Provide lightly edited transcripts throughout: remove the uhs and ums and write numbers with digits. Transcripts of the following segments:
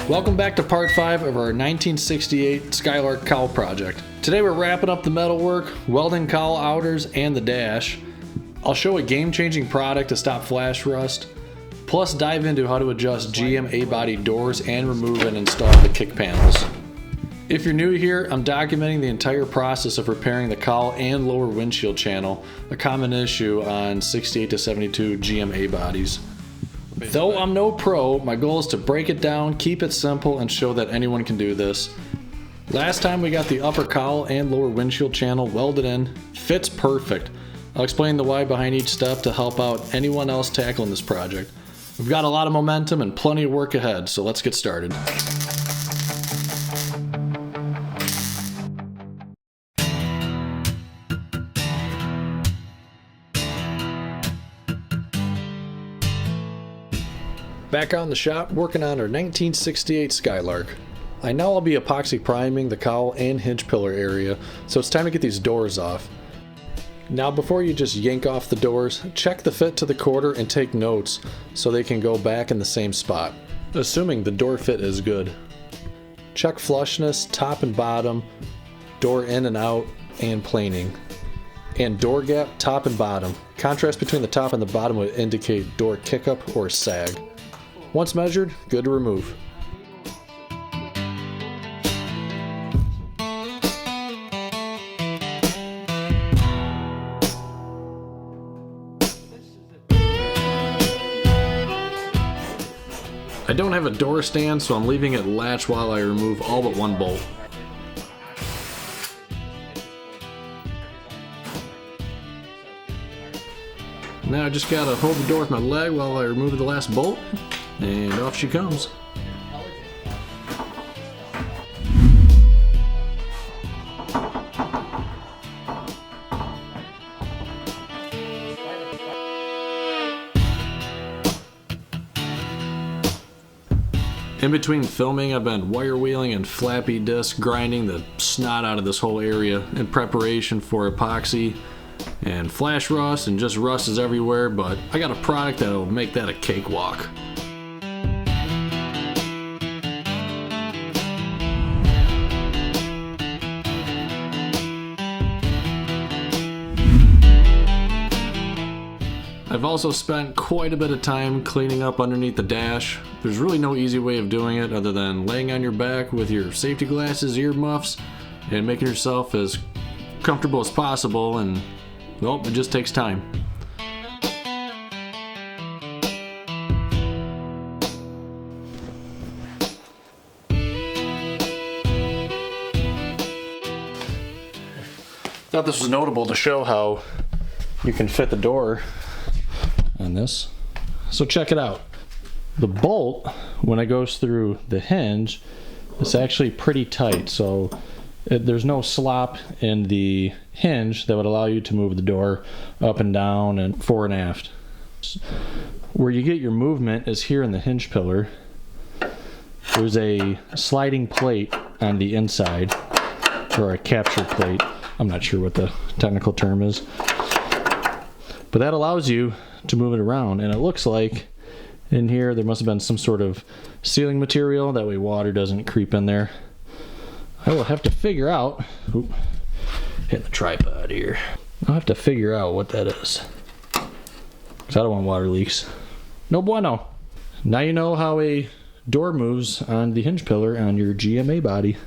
Welcome back to part 5 of our 1968 Skylark cowl project. Today we're wrapping up the metalwork, welding cowl outers, and the dash. I'll show a game-changing product to stop flash rust, plus dive into how to adjust GM A-body doors and remove and install the kick panels. If you're new here, I'm documenting the entire process of repairing the cowl and lower windshield channel, a common issue on 68 to 72 GM A-bodies. Though I'm no pro, my goal is to break it down, keep it simple, and show that anyone can do this. Last time we got the upper cowl and lower windshield channel welded in, fits perfect. I'll explain the why behind each step to help out anyone else tackling this project. We've got a lot of momentum and plenty of work ahead, so let's get started. Back out in the shop, working on our 1968 Skylark. I know I'll be epoxy priming the cowl and hinge pillar area, so it's time to get these doors off. Now before you just yank off the doors, check the fit to the quarter and take notes so they can go back in the same spot, assuming the door fit is good. Check flushness, top and bottom, door in and out, and planing. And door gap, top and bottom. Contrast between the top and the bottom would indicate door kick up or sag. Once measured, good to remove. I don't have a door stand, so I'm leaving it latch while I remove all but one bolt. Now I just gotta hold the door with my leg while I remove the last bolt. And off she comes. In between filming, I've been wire wheeling and flappy disc grinding the snot out of this whole area in preparation for epoxy and flash rust, and just rust is everywhere, but I got a product that'll make that a cakewalk. I've also spent quite a bit of time cleaning up underneath the dash. There's really no easy way of doing it other than laying on your back with your safety glasses, ear muffs, and making yourself as comfortable as possible, and well, it just takes time. Thought this was notable to show how you can fit the door on this. So check it out. The bolt, when it goes through the hinge, it's actually pretty tight, so there's no slop in the hinge that would allow you to move the door up and down and fore and aft. Where you get your movement is here in the hinge pillar. There's a sliding plate on the inside, or a capture plate. I'm not sure what the technical term is. But that allows you to move it around, and it looks like in here there must have been some sort of sealing material, that way water doesn't creep in there. I will have to figure out, hitting the tripod here, I'll have to figure out what that is, because I don't want water leaks. No bueno. Now you know how a door moves on the hinge pillar on your GMA body.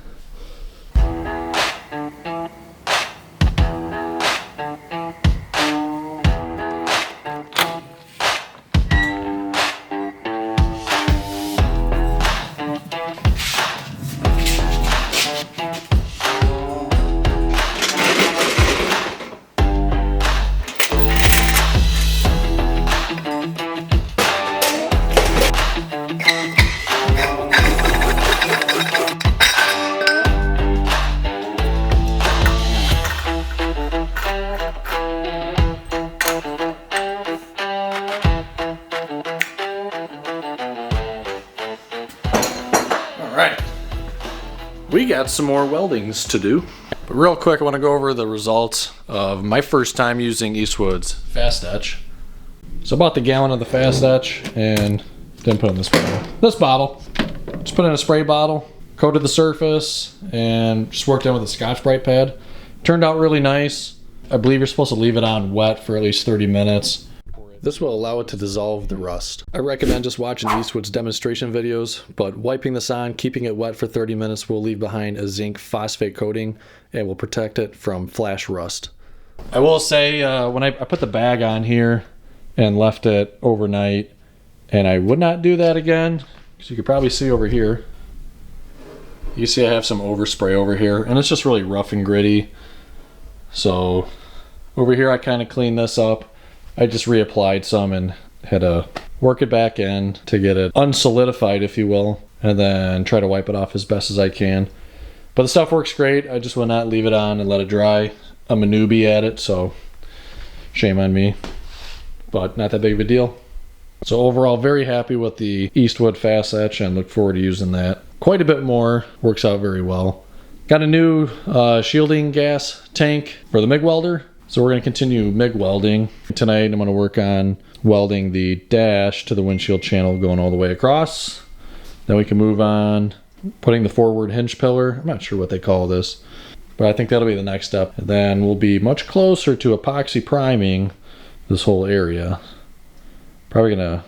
We got some more weldings to do. But real quick, I want to go over the results of my first time using Eastwood's Fast Etch. So I bought the gallon of the Fast Etch and didn't put in this bottle. Just put in a spray bottle, coated the surface, and just worked in with a Scotch-Brite pad. Turned out really nice. I believe you're supposed to leave it on wet for at least 30 minutes. This will allow it to dissolve the rust. I recommend just watching Eastwood's demonstration videos, but wiping this on, keeping it wet for 30 minutes will leave behind a zinc phosphate coating and will protect it from flash rust. I will say, when I put the bag on here and left it overnight, and I would not do that again, because you could probably see over here. You see I have some overspray over here, and it's just really rough and gritty. So over here I kind of cleaned this up. I just reapplied some and had to work it back in to get it unsolidified, if you will, and then try to wipe it off as best as I can. But the stuff works great. I just will not leave it on and let it dry. I'm a newbie at it, so shame on me, but not that big of a deal. So overall, very happy with the Eastwood Fast Etch and look forward to using that quite a bit more. Works out very well. Got a new shielding gas tank for the MIG welder. So we're going to continue MIG welding. Tonight I'm going to work on welding the dash to the windshield channel going all the way across. Then we can move on putting the forward hinge pillar. I'm not sure what they call this, but I think that'll be the next step. And then we'll be much closer to epoxy priming this whole area. Probably going to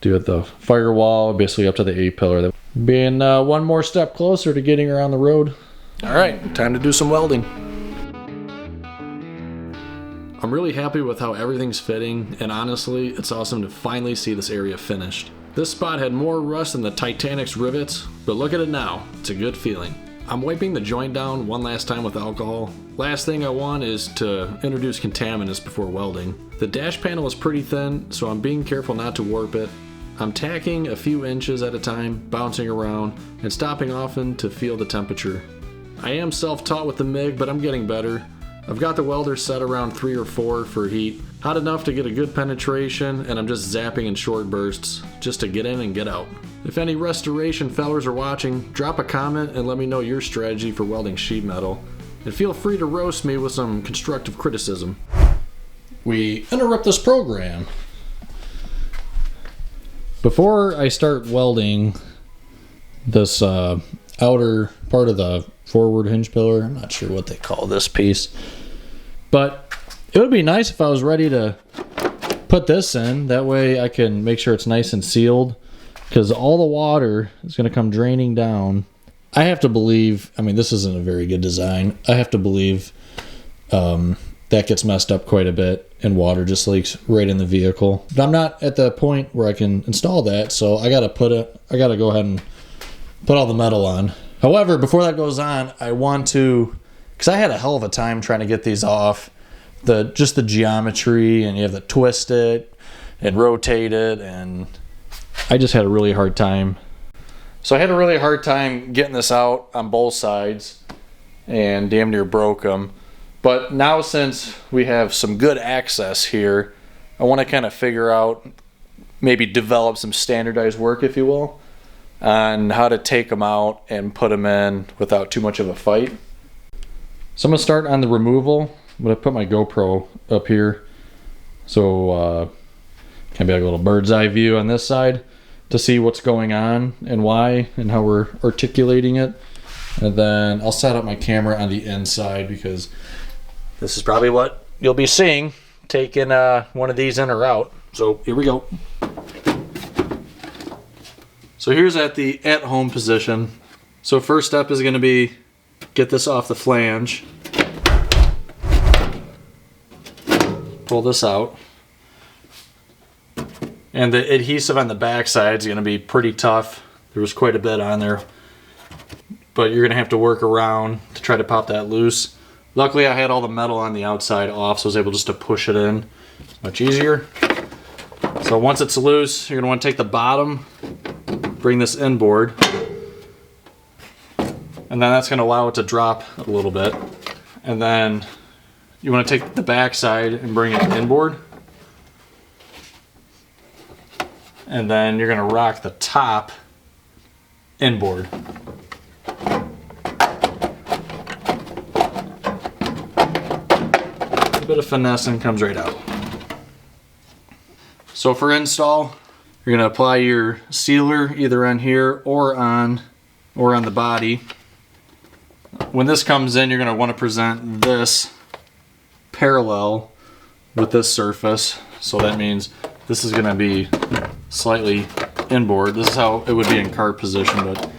do it the firewall, basically up to the A-pillar. Being one more step closer to getting her on the road. All right, time to do some welding. I'm really happy with how everything's fitting, and honestly, it's awesome to finally see this area finished. This spot had more rust than the Titanic's rivets, but look at it now. It's a good feeling. I'm wiping the joint down one last time with alcohol. Last thing I want is to introduce contaminants before welding. The dash panel is pretty thin, so I'm being careful not to warp it. I'm tacking a few inches at a time, bouncing around, and stopping often to feel the temperature. I am self-taught with the MIG, but I'm getting better. I've got the welder set around 3 or 4 for heat, hot enough to get a good penetration, and I'm just zapping in short bursts, just to get in and get out. If any restoration fellers are watching, drop a comment and let me know your strategy for welding sheet metal, and feel free to roast me with some constructive criticism. We interrupt this program. Before I start welding this outer part of the forward hinge pillar, I'm not sure what they call this piece, but it would be nice if I was ready to put this in. That way I can make sure it's nice and sealed, because all the water is going to come draining down. I have to believe, I mean, this isn't a very good design. I have to believe that gets messed up quite a bit and water just leaks right in the vehicle. But I'm not at the point where I can install that, so I gotta go ahead and put all the metal on. However, before that goes on, I want to, because I had a hell of a time trying to get these off, just the geometry, and you have to twist it and rotate it, and I just had a really hard time. So I had a really hard time getting this out on both sides and damn near broke them. But now, since we have some good access here, I want to kind of figure out, maybe develop some standardized work, if you will, on how to take them out and put them in without too much of a fight. So I'm going to start on the removal. I'm going to put my GoPro up here, so can be like a little bird's eye view on this side to see what's going on and why and how we're articulating it. And then I'll set up my camera on the inside, because this is probably what you'll be seeing, taking one of these in or out. So here we go. So here's at the at-home position. So first step is going to be get this off the flange. Pull this out. And the adhesive on the back side is going to be pretty tough. There was quite a bit on there, but you're going to have to work around to try to pop that loose. Luckily I had all the metal on the outside off, so I was able just to push it in. Much easier. So once it's loose, you're going to want to take the bottom, bring this inboard, and then that's going to allow it to drop a little bit. And then you want to take the back side and bring it inboard. And then you're going to rock the top inboard. A bit of finesse and comes right out. So for install, You're gonna apply your sealer either on here or on the body. When this comes in, you're gonna want to present this parallel with this surface. So that means this is gonna be slightly inboard. This is how it would be in cart position, but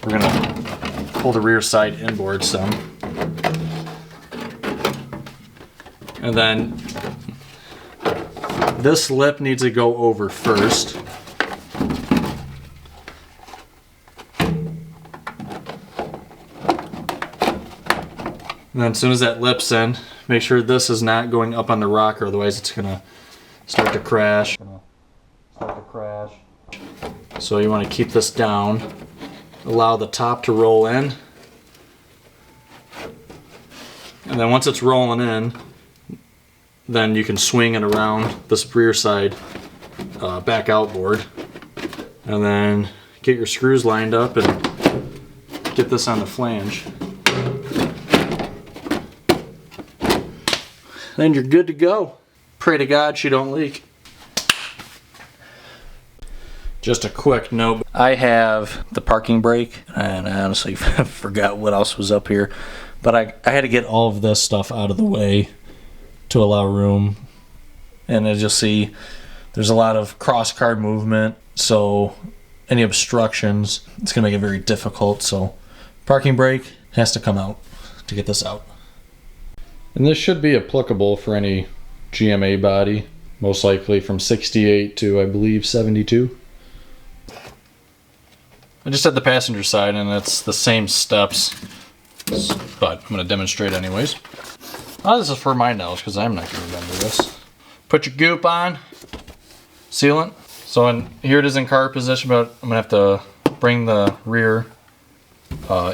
we're gonna pull the rear side inboard some. And then this lip needs to go over first. And then as soon as that lip's in, make sure this is not going up on the rocker, otherwise it's gonna start to crash. So you want to keep this down, allow the top to roll in. And then once it's rolling in, then you can swing it around this rear side back outboard. And then get your screws lined up and get this on the flange. Then you're good to go. Pray to God she don't leak. Just a quick note, I have the parking brake, and I honestly forgot what else was up here, but I had to get all of this stuff out of the way to allow room. And as you'll see, there's a lot of cross-car movement, so any obstructions, it's gonna make it very difficult. So parking brake has to come out to get this out. And this should be applicable for any GMA body, most likely from 68 to, I believe, 72. I just had the passenger side, and it's the same steps, but I'm going to demonstrate anyways. Oh, this is for my nose, because I'm not going to remember this. Put your goop on, sealant. So here it is in car position, but I'm going to have to bring the rear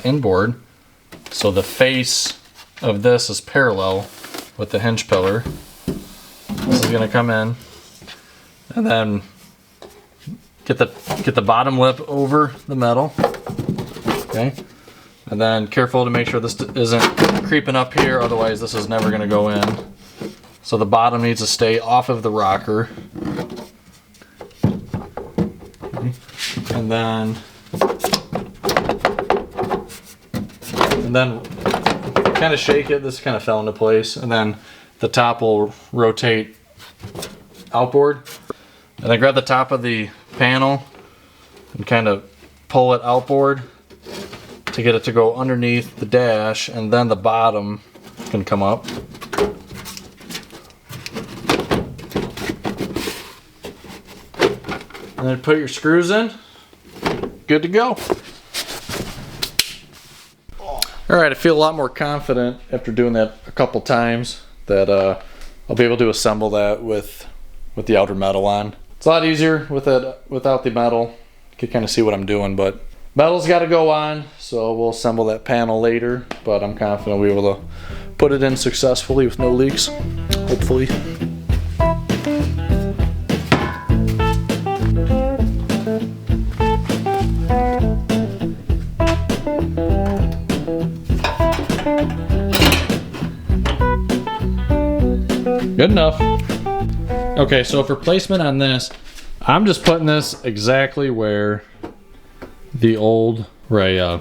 inboard. So the face of this is parallel with the hinge pillar. This is going to come in, and then get the bottom lip over the metal. Okay, and then careful to make sure this isn't creeping up here, otherwise this is never going to go in. So the bottom needs to stay off of the rocker. Okay. And then kind of shake it. This kind of fell into place, and then the top will rotate outboard. And then grab the top of the panel and kind of pull it outboard to get it to go underneath the dash, and then the bottom can come up. And then put your screws in. Good to go. Alright, I feel a lot more confident after doing that a couple times that I'll be able to assemble that with the outer metal on. It's a lot easier with it without the metal. You can kind of see what I'm doing, but metal's got to go on, so we'll assemble that panel later, but I'm confident we'll be able to put it in successfully with no leaks, hopefully. Good enough. Okay, so for placement on this, I'm just putting this exactly where the old, I'm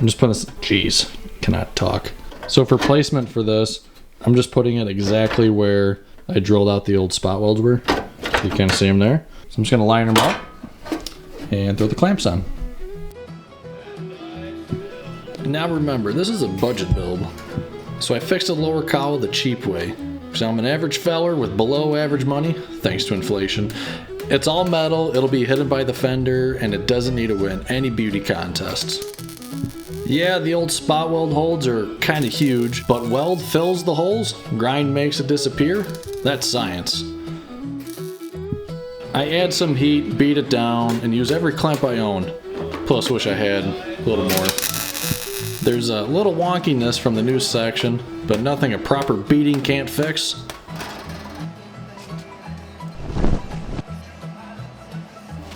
just putting this, jeez, cannot talk. So for placement for this, I'm just putting it exactly where I drilled out the old spot welds were. So you can see them there. So I'm just gonna line them up and throw the clamps on. Now remember, this is a budget build. So I fixed the lower cowl the cheap way. So I'm an average feller with below average money, thanks to inflation. It's all metal, it'll be hidden by the fender, and it doesn't need to win any beauty contests. Yeah, the old spot weld holes are kinda huge, but weld fills the holes, grind makes it disappear. That's science. I add some heat, beat it down, and use every clamp I own. Plus wish I had a little more. There's a little wonkiness from the new section, but nothing a proper beating can't fix.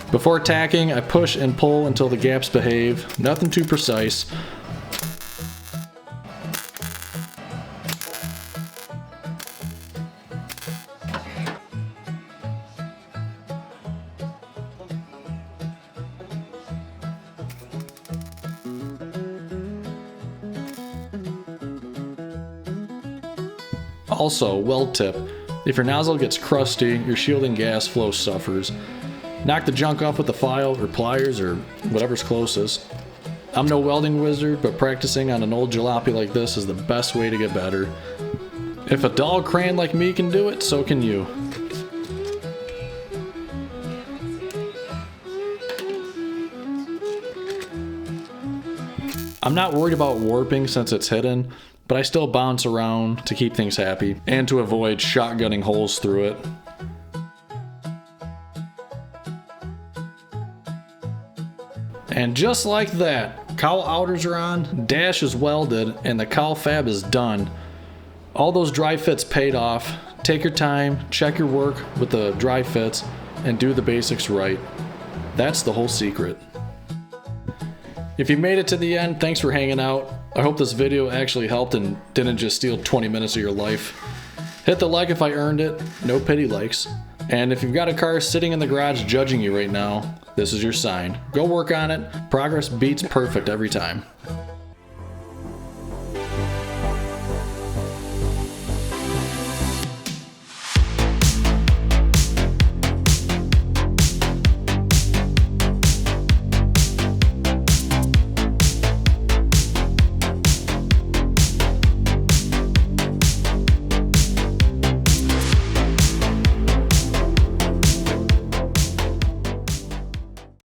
Before tacking, I push and pull until the gaps behave, nothing too precise. Also, weld tip, if your nozzle gets crusty, your shielding gas flow suffers. Knock the junk off with a file or pliers or whatever's closest. I'm no welding wizard, but practicing on an old jalopy like this is the best way to get better. If a dull crayon like me can do it, so can you. I'm not worried about warping since it's hidden, but I still bounce around to keep things happy and to avoid shotgunning holes through it. And just like that, cowl outers are on, dash is welded, and the cowl fab is done. All those dry fits paid off. Take your time, check your work with the dry fits, and do the basics right. That's the whole secret. If you made it to the end, thanks for hanging out. I hope this video actually helped and didn't just steal 20 minutes of your life. Hit the like if I earned it, no pity likes. And if you've got a car sitting in the garage judging you right now, this is your sign. Go work on it. Progress beats perfect every time.